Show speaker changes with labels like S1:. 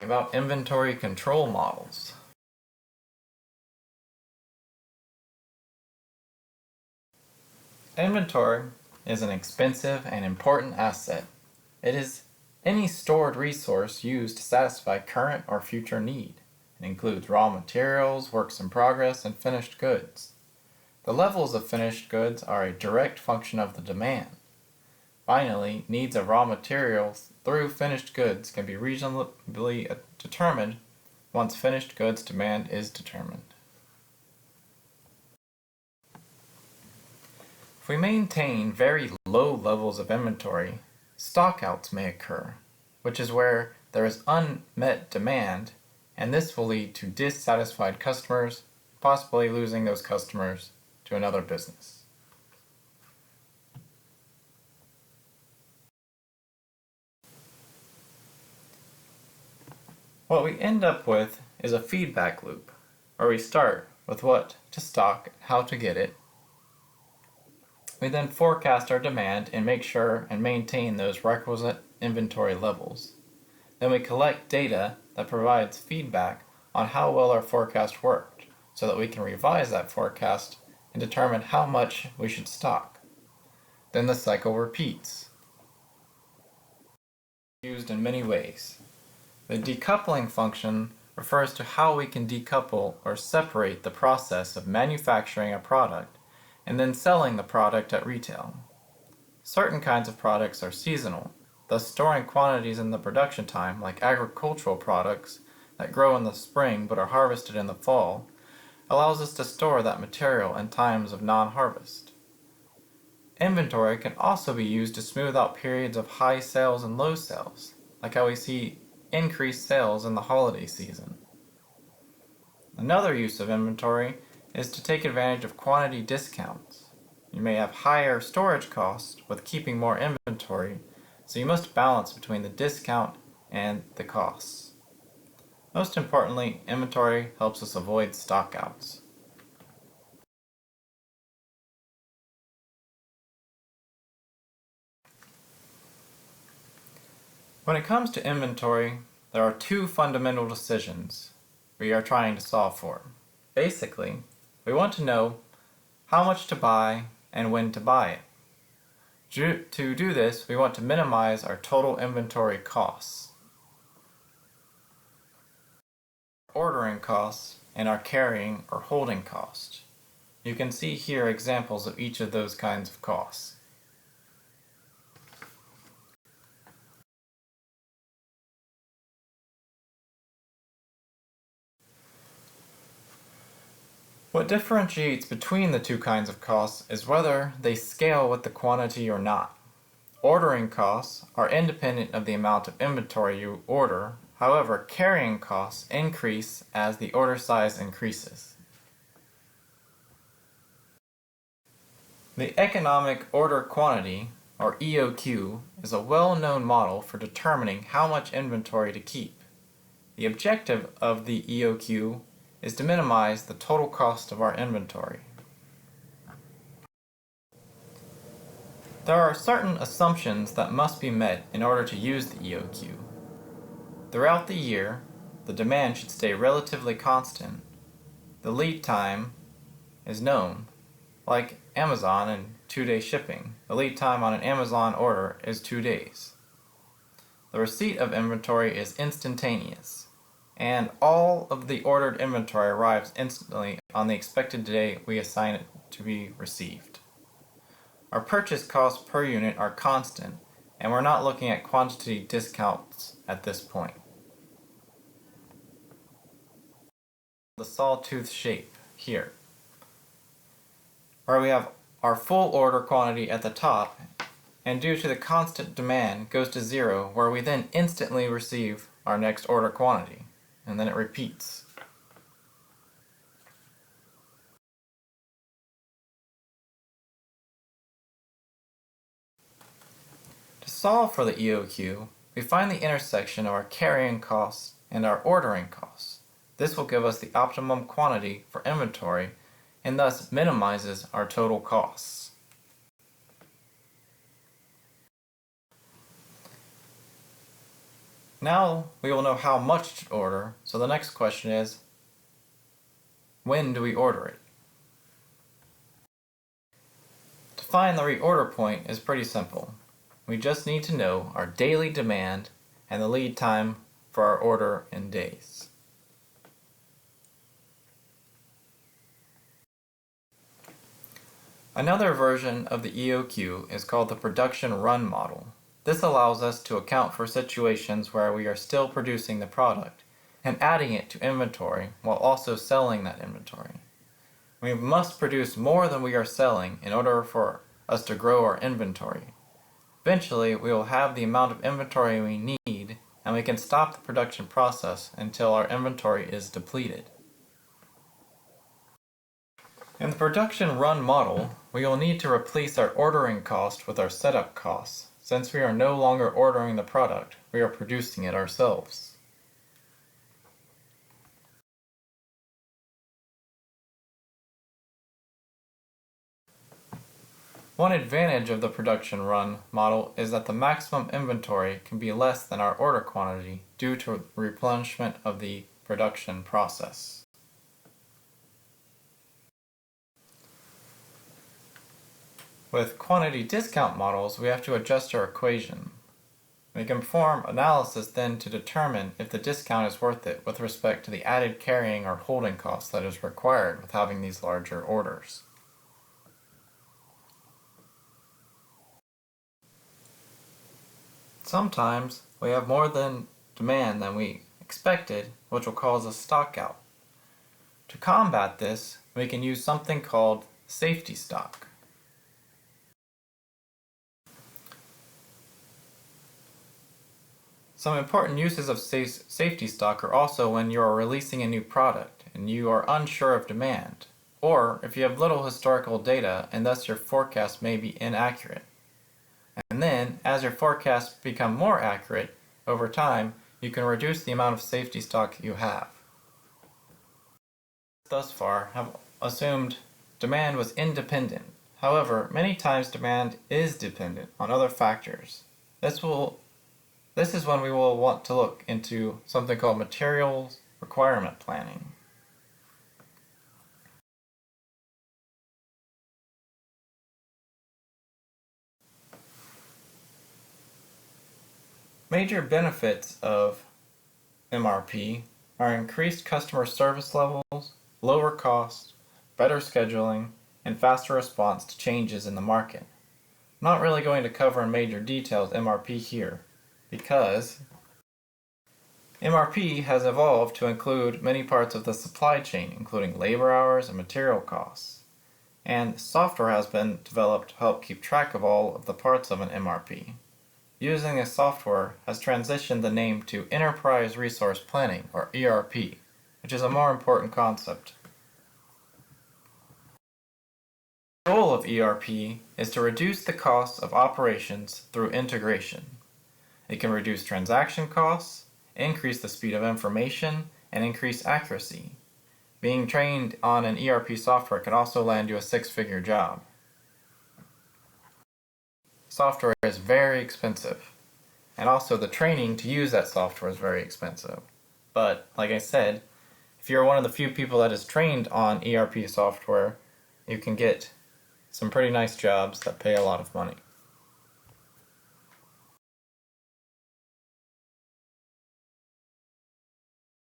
S1: About inventory control models. Inventory is an expensive and important asset. It is any stored resource used to satisfy current or future need. It includes raw materials, works in progress, and finished goods. The levels of finished goods are a direct function of the demand. Finally, needs of raw materials through finished goods can be reasonably determined once finished goods demand is determined. If we maintain very low levels of inventory, stockouts may occur, which is where there is unmet demand, and this will lead to dissatisfied customers, possibly losing those customers to another business. What we end up with is a feedback loop, where we start with what to stock, how to get it. We then forecast our demand and make sure and maintain those requisite inventory levels. Then we collect data that provides feedback on how well our forecast worked, so that we can revise that forecast and determine how much we should stock. Then the cycle repeats. Used in many ways. The decoupling function refers to how we can decouple or separate the process of manufacturing a product and then selling the product at retail. Certain kinds of products are seasonal, thus storing quantities in the production time, like agricultural products that grow in the spring but are harvested in the fall, allows us to store that material in times of non-harvest. Inventory can also be used to smooth out periods of high sales and low sales, like how we see increased sales in the holiday season. Another use of inventory is to take advantage of quantity discounts. You may have higher storage costs with keeping more inventory, so you must balance between the discount and the costs. Most importantly, inventory helps us avoid stockouts. When it comes to inventory, there are two fundamental decisions we are trying to solve for. Basically, we want to know how much to buy and when to buy it. To do this, we want to minimize our total inventory costs, ordering costs, and our carrying or holding cost. You can see here examples of each of those kinds of costs. What differentiates between the two kinds of costs is whether they scale with the quantity or not. Ordering costs are independent of the amount of inventory you order. However, carrying costs increase as the order size increases. The economic order quantity, or EOQ, is a well-known model for determining how much inventory to keep. The objective of the EOQ is to minimize the total cost of our inventory. There are certain assumptions that must be met in order to use the EOQ. Throughout the year, the demand should stay relatively constant. The lead time is known, like Amazon and 2-day shipping. The lead time on an Amazon order is 2 days. The receipt of inventory is instantaneous, and all of the ordered inventory arrives instantly on the expected day we assign it to be received. Our purchase costs per unit are constant, and we're not looking at quantity discounts at this point. The sawtooth shape here, where we have our full order quantity at the top, and due to the constant demand goes to 0, where we then instantly receive our next order quantity, and then it repeats. To solve for the EOQ, we find the intersection of our carrying costs and our ordering costs. This will give us the optimum quantity for inventory and thus minimizes our total costs. Now we will know how much to order, so the next question is, when do we order it? To find the reorder point is pretty simple. We just need to know our daily demand and the lead time for our order in days. Another version of the EOQ is called the production run model. This allows us to account for situations where we are still producing the product and adding it to inventory while also selling that inventory. We must produce more than we are selling in order for us to grow our inventory. Eventually, we will have the amount of inventory we need, and we can stop the production process until our inventory is depleted. In the production run model, we will need to replace our ordering cost with our setup costs. Since we are no longer ordering the product, we are producing it ourselves. One advantage of the production run model is that the maximum inventory can be less than our order quantity due to replenishment of the production process. With quantity discount models, we have to adjust our equation. We can perform analysis then to determine if the discount is worth it with respect to the added carrying or holding costs that is required with having these larger orders. Sometimes we have more demand than we expected, which will cause a stock out. To combat this, we can use something called safety stock. Some important uses of safety stock are also when you are releasing a new product and you are unsure of demand, or if you have little historical data and thus your forecast may be inaccurate. And then, as your forecasts become more accurate, over time, you can reduce the amount of safety stock you have. Thus far, have assumed demand was independent. However, many times demand is dependent on other factors. This is when we will want to look into something called materials requirement planning. Major benefits of MRP are increased customer service levels, lower costs, better scheduling, and faster response to changes in the market. I'm not really going to cover in major details MRP here, because MRP has evolved to include many parts of the supply chain, including labor hours and material costs. And software has been developed to help keep track of all of the parts of an MRP. Using this software has transitioned the name to Enterprise Resource Planning, or ERP, which is a more important concept. The goal of ERP is to reduce the costs of operations through integration. It can reduce transaction costs, increase the speed of information, and increase accuracy. Being trained on an ERP software can also land you a six-figure job. Software is very expensive, and also the training to use that software is very expensive. But, like I said, if you're one of the few people that is trained on ERP software, you can get some pretty nice jobs that pay a lot of money.